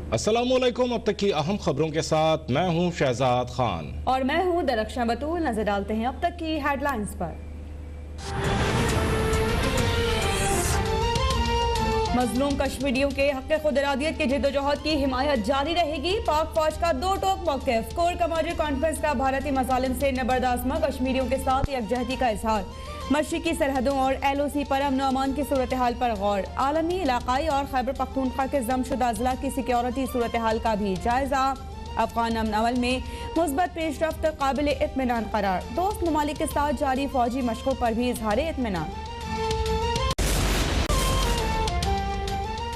अस्सलामुअलैकुम। अब तक की अहम खबरों के साथ मैं हूं शहजाद खान और मैं हूं दरख्शां बतूल। नजर डालते हैं अब तक की हेडलाइंस पर। मजलूम कश्मीरियों के हक़ खुद इरादियत की जिद्दोजहद की हिमायत जारी रहेगी। पाक फौज का दो टोक मौक़िफ़। कोर कमांडर कॉन्फ्रेंस का भारतीय मसालिम से नबरदाज़मा कश्मीरियों के साथ यकजहती का इजहार। मशरिकी सरहदों और LOC पर अमन अमान की सूरत हाल पर गौर। आलमी, इलाकाई और खैबर पख्तूनख्वा के जमशुदा अजला की सिक्योरिटी सूरत हाल का भी जायजा। अफगान अमन अमल में मुस्बत पेशरफ्त काबिल इत्मीनान करार। दोस्त ममालिक के साथ जारी फौजी मशकों पर भी इजहार इत्मीनान।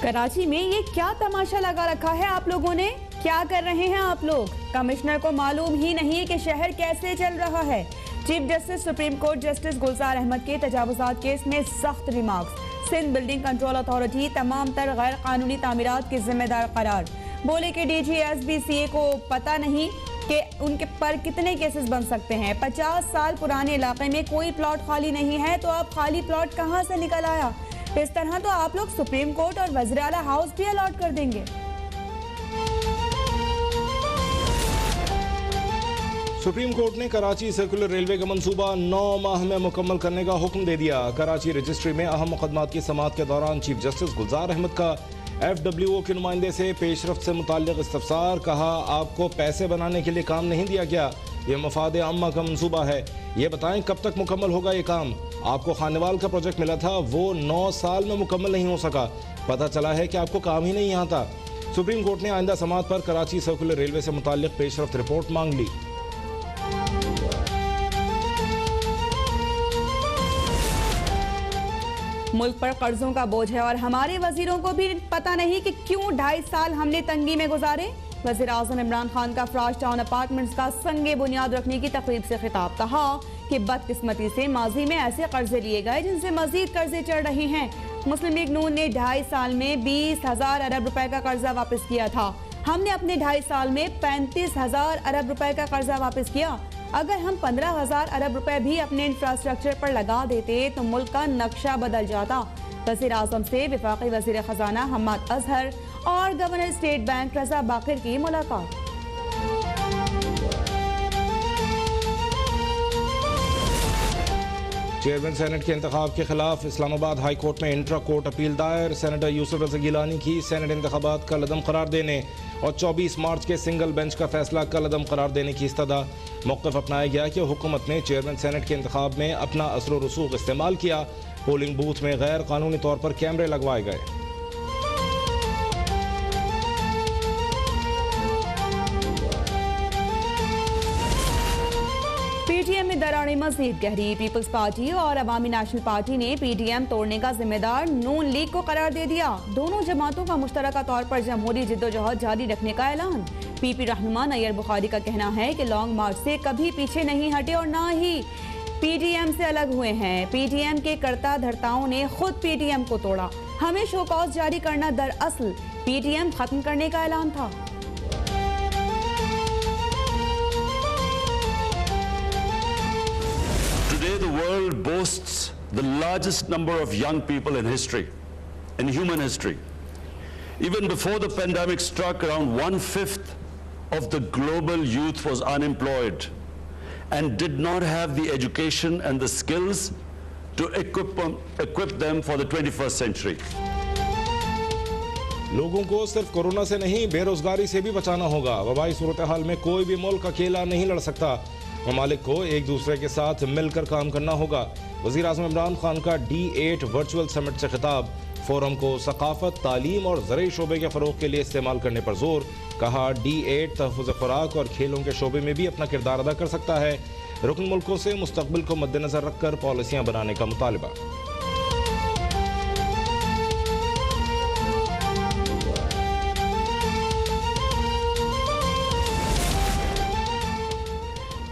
कराची में ये क्या तमाशा लगा रखा है आप लोगों ने? क्या कर रहे हैं आप लोग? कमिश्नर को मालूम ही नहीं कि शहर कैसे चल रहा है। Chief justice supreme court justice Gulzar Ahmed के तजावुजात केस में सख्त remarks. Sindh building control authority तमाम तर गैर कानूनी तामीरात के जिम्मेदार करार। बोले कि DG SBCA को पता नहीं कि उनके पर कितने केसेस बन सकते हैं। 50 साल पुराने इलाके में कोई प्लॉट खाली नहीं है, तो अब खाली प्लॉट कहाँ से निकल आया? इस तरह तो आप लोग सुप्रीम कोर्ट और वज़ीर आला हाउस भी अलॉट कर देंगे। सुप्रीम कोर्ट ने कराची सर्कुलर रेलवे का मंसूबा 9 माह में मुकम्मल करने का हुक्म दे दिया। कराची रजिस्ट्री में अहम मुकदमात की समाअत के दौरान चीफ जस्टिस गुलजार अहमद का FWO के नुमाइंदे से पेशरफ्त से मुताल्लिक इस्तफसार। कहा, आपको पैसे बनाने के लिए काम नहीं दिया गया, ये मफाद अम्मा का मंसूबा है। ये बताएं कब तक मुकम्मल होगा ये काम? आपको खानेवाल का प्रोजेक्ट मिला था, वो 9 साल में मुकम्मल नहीं हो सका। पता चला है कि आपको काम ही नहीं आता। सुप्रीम कोर्ट ने आइंदा समाअत पर कराची सर्कुलर रेलवे से मुताल्लिक पेशरफ्त रिपोर्ट मांग ली। मुल्क पर कर्जों का बोझ है और हमारे वजीरों को भी पता नहीं कि क्यों 2.5 साल हमने तंगी में गुजारे। वज़ीर आज़म इमरान खान का फराज टाउन अपार्टमेंट्स का संगे बुनियाद रखने की तकरीब से खिताब। कहा कि बदकिस्मती से माजी में ऐसे कर्जे लिए गए जिनसे मजीद कर्जे चढ़ रहे हैं। मुस्लिम लीग नून ने 2.5 साल में 20,000 अरब रुपए का कर्जा वापस किया था। हमने अपने 2.5 साल में 35,000 अरब रुपए का कर्जा वापस किया। अगर हम 15,000 अरब रुपए भी अपने इंफ्रास्ट्रक्चर पर लगा देते तो मुल्क का नक्शा बदल जाता। वज़ीर आज़म से वफाकी वज़ीर खजाना हम्माद अजहर और गवर्नर स्टेट बैंक रजा बाकिर की मुलाकात। चेयरमैन सेनेट के इंतखाब के खिलाफ इस्लामाबाद हाई कोर्ट में इंट्रा कोर्ट अपील दायर। सेनेटर यूसुफ रज़ा गिलानी की सेनेट इंतखाबात का लदम करार देने और 24 मार्च के सिंगल बेंच का फैसला का लदम करार देने की इस्तदा। मौक़िफ़ अपनाया गया कि हुकूमत ने चेयरमैन सेनेट के इंतखाब में अपना असर व रसूख इस्तेमाल किया। पोलिंग बूथ में गैर कानूनी तौर पर कैमरे लगवाए गए। PTM में दरारें मजीद गहरी। पीपल्स पार्टी और अवामी नेशनल पार्टी ने PTM तोड़ने का जिम्मेदार नून लीग को करार दे दिया। दोनों जमातों का मुश्तरका तौर पर जमहूरी जिद्दोजहद जारी रखने का ऐलान। PP रहनुमा नैयर बुखारी का कहना है कि लॉन्ग मार्च से कभी पीछे नहीं हटे और ना ही PTM से अलग हुए हैं। PTM के कर्ता धर्ताओं ने खुद PTM को तोड़ा। हमें शोकॉज जारी करना दरअसल PTM खत्म करने का ऐलान था। Today the world boasts the largest number of young people in history, in human history. Even before the pandemic struck, around 1/5 of the global youth was unemployed and did not have the education and the skills to equip them for the 21st century. लोगों को सिर्फ corona से नहीं, बेरोजगारी से भी बचाना होगा। वबाई सूरत हाल में कोई भी मुल्क अकेला नहीं लड़ सकता। ममालिक को एक दूसरे के साथ मिलकर काम करना होगा। वज़ीर आज़म इमरान खान का D8 वर्चुअल समिट से खिताब। फोरम को सकाफत, तालीम और ज़रूरी शोबे के फ़रोग़ के लिए इस्तेमाल करने पर जोर। कहा, D8 तहफ़्फ़ुज़ खुराक और खेलों के शोबे में भी अपना किरदार अदा कर सकता है। रुकन मुल्कों से मुस्तक़बिल को मद्देनज़र रखकर पॉलिसियाँ बनाने का मुतालबा।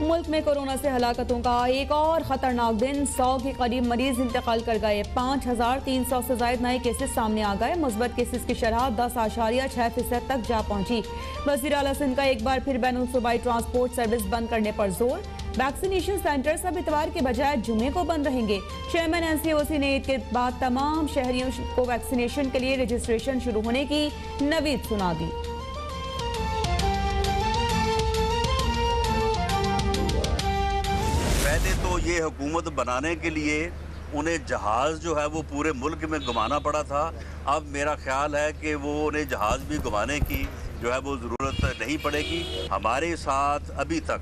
मुल्क में कोरोना से हलाकतों का एक और खतरनाक दिन। 100 के करीब मरीज इंतकाल कर गए। 5,300 से ज्यादा नए केसेस सामने आ गए। मुस्बत केसेस की शरह 10.6% तक जा पहुंची। वज़ीर आला सिंध का एक बार फिर बैनुल सूबाई ट्रांसपोर्ट सर्विस बंद करने पर जोर। वैक्सीनेशन सेंटर्स अब इतवार के बजाय जुमे को बंद रहेंगे। चेयरमैन NCOC ने ईद के बाद तमाम शहरियों को वैक्सीनेशन के लिए रजिस्ट्रेशन शुरू होने की नवीद सुना दी। ये हुकूमत बनाने के लिए उन्हें जहाज़ जो है वो पूरे मुल्क में घुमाना पड़ा था। अब मेरा ख्याल है कि वो उन्हें जहाज़ भी घुमाने की जो है वो ज़रूरत नहीं पड़ेगी। हमारे साथ अभी तक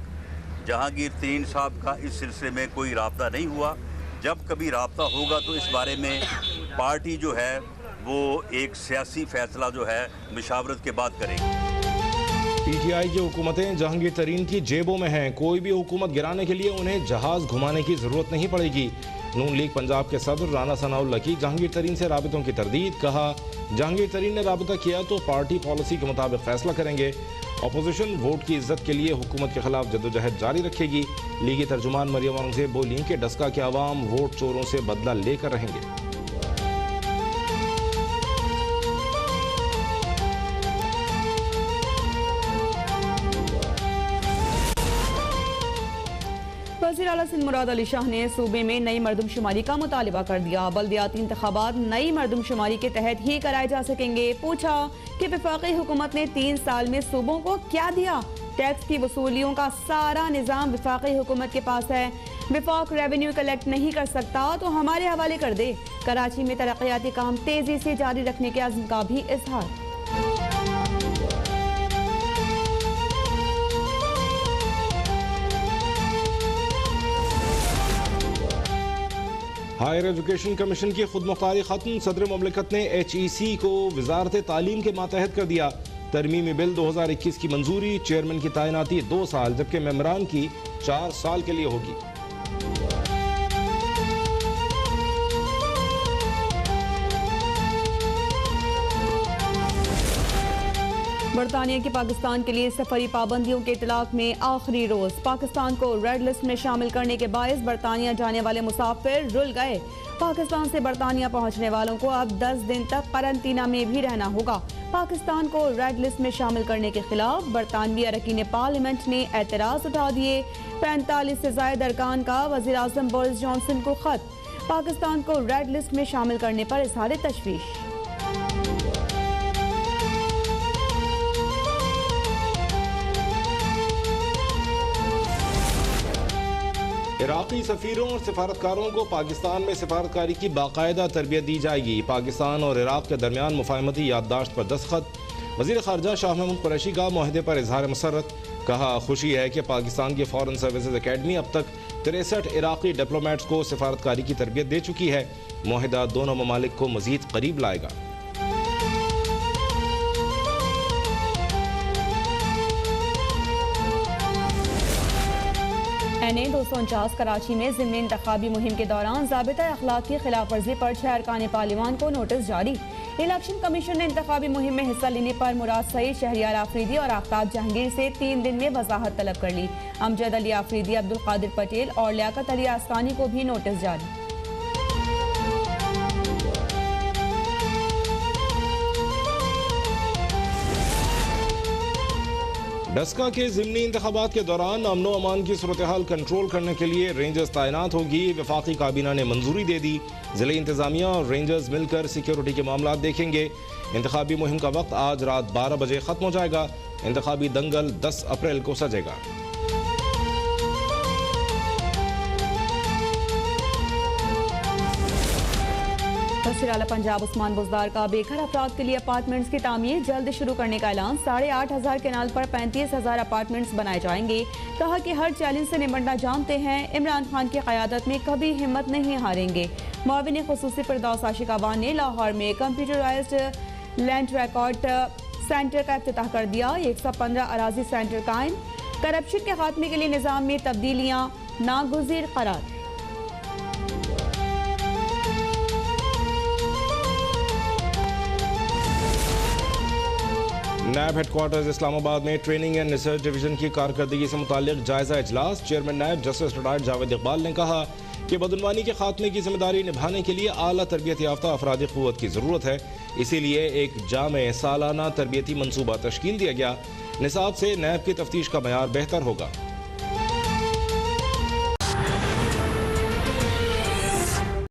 जहांगीर तरीन साहब का इस सिलसिले में कोई राब्ता नहीं हुआ। जब कभी राब्ता होगा तो इस बारे में पार्टी जो है वो एक सियासी फैसला जो है मुशावरत के बाद करेगी। पीटीआई की हुकूमतें जहांगीर तरीन की जेबों में हैं। कोई भी हुकूमत गिराने के लिए उन्हें जहाज घुमाने की जरूरत नहीं पड़ेगी। नून लीग पंजाब के सदर राना सनाउल्लाह की जहांगीर तरीन से राबितों की तरदीद। कहा, जहांगीर तरीन ने राबिता किया तो पार्टी पॉलिसी के मुताबिक फैसला करेंगे। अपोजिशन वोट की इज्जत के लिए हुकूमत के खिलाफ जद्दोजहद जारी रखेगी। लीगी तर्जुमान मरियम औरंगजेब बोली कि डस्का के अवाम वोट चोरों से बदला लेकर रहेंगे। वज़ीर आला सिंध मुराद अली शाह ने सूबे में नई मरदमशुमारी का मुतालिबा कर दिया। बल्दियाती इंतखाबात नई मरदमशुमारी के तहत ही कराए जा सकेंगे। पूछा कि वफाकी हुकूमत ने 3 साल में सूबों को क्या दिया। टैक्स की वसूलियों का सारा निज़ाम वफाकी हुकूमत के पास है। विफाक रेवेन्यू कलेक्ट नहीं कर सकता तो हमारे हवाले कर दे। कराची में तरक्याती काम तेजी से जारी रखने के अज़्म का भी इजहार। हायर एजुकेशन कमीशन की खुद मुख्तारी खत्म। सदर मुमलिकत ने HEC को वजारत तालीम के मातहत कर दिया। तरमीमी बिल 2021 की मंजूरी। चेयरमैन की तैनाती 2 साल जबकि मेम्बरान की 4 साल के लिए होगी। बरतानिया की पाकिस्तान के लिए सफरी पाबंदियों के इतलाक में आखिरी रोज। पाकिस्तान को रेड लिस्ट में शामिल करने के बायस बरतानिया जाने वाले मुसाफिर रुल गए। पाकिस्तान से बरतानिया पहुंचने वालों को अब 10 दिन तक करंतना में भी रहना होगा। पाकिस्तान को रेड लिस्ट में शामिल करने के खिलाफ बरतानवी अरकान पार्लियामेंट ने एतराज उठा दिए। 45 से ज्यादा अरकान का वज़ीर आज़म बोरिस जॉनसन को खत। पाकिस्तान को रेड लिस्ट में शामिल करने पर इज़हार तशवीश। इराकी सफीरों और सिफारतकारों को पाकिस्तान में सिफारतकारी की बाकायदा तरबियत दी जाएगी। पाकिस्तान और इराक के दरमियान मुफाहमती याददाश्त पर दस्तखत। वज़ीर ख़ारजा शाह महमूद कुरैशी का मुआहदे पर इजहार मसरत। कहा, खुशी है कि पाकिस्तान की फॉरेन सर्विसेज अकेडमी अब तक 63 इराकी डिप्लोमेट्स को सिफारतकारी की तरबियत दे चुकी है। मुआहदा दोनों ममालिक को मजीद करीब लाएगा। NA 249 कराची में ज़िमनी इंतखाबी मुहिम के दौरान ज़ाबिता अखलाक की खिलाफ वर्जी पर 6 अरकान पार्लिमान को नोटिस जारी। इलेक्शन कमीशन ने इंतखाबी मुहिम में हिस्सा लेने पर मुराद सईद, शहरियार आफरीदी और आफ्ताब जहांगीर से 3 दिन में वजाहत तलब कर ली। अमजद अली आफरीदी, अब्दुल कादिर पटेल और लियाकत अली आस्तानी को भी नोटिस जारी। डस्का के ज़िमनी इंतखाबात के दौरान अमनो अमान की सूरत हाल कंट्रोल करने के लिए रेंजर्स तैनात होगी। वफाकी काबीना ने मंजूरी दे दी। ज़िले इंतजामिया और रेंजर्स मिलकर सिक्योरिटी के मामला देखेंगे। इंतखाबी मुहिम का वक्त आज रात 12 बजे खत्म हो जाएगा। इंतखाबी दंगल 10 अप्रैल को सजेगा। वज़ीर आला पंजाब उस्मान बुज़दार का बेघर अफराद के लिए अपार्टमेंट्स की तामीर जल्द शुरू करने का ऐलान। 8,500 केनाल पर 35,000 अपार्टमेंट्स बनाए जाएंगे। कहा कि हर चैलेंज से निपटना जानते हैं। इमरान खान की क़यादत में कभी हिम्मत नहीं हारेंगे। मुआविन ख़ुसूसी फिरदौस आशिक अवान ने लाहौर में कंप्यूटराइज्ड लैंड रिकॉर्ड सेंटर का इफ्तिताह कर दिया। 115 अराजी सेंटर कायम। करप्शन के खात्मे के लिए निज़ाम में तब्दीलियाँ नागुज़ीर करार। नैब हेडक्वार्टर्स इस्लामाबाद में ट्रेनिंग एंड रिसर्च डिवीजन की कारकर्दगी से मुताल्लिक जायजा इजलास। चेयरमैन नैब जस्टिस रिटायर्ड जावेद इकबाल ने कहा कि बदनवानी के खात्मे की जिम्मेदारी निभाने के लिए आला तरबियत याफ्ता अफरादी क़ुव्वत की ज़रूरत है। इसीलिए एक जामे सालाना तरबियती मनसूबा तश्कील दिया गया। निसाब से नैब की तफ्तीश का मयार बेहतर होगा।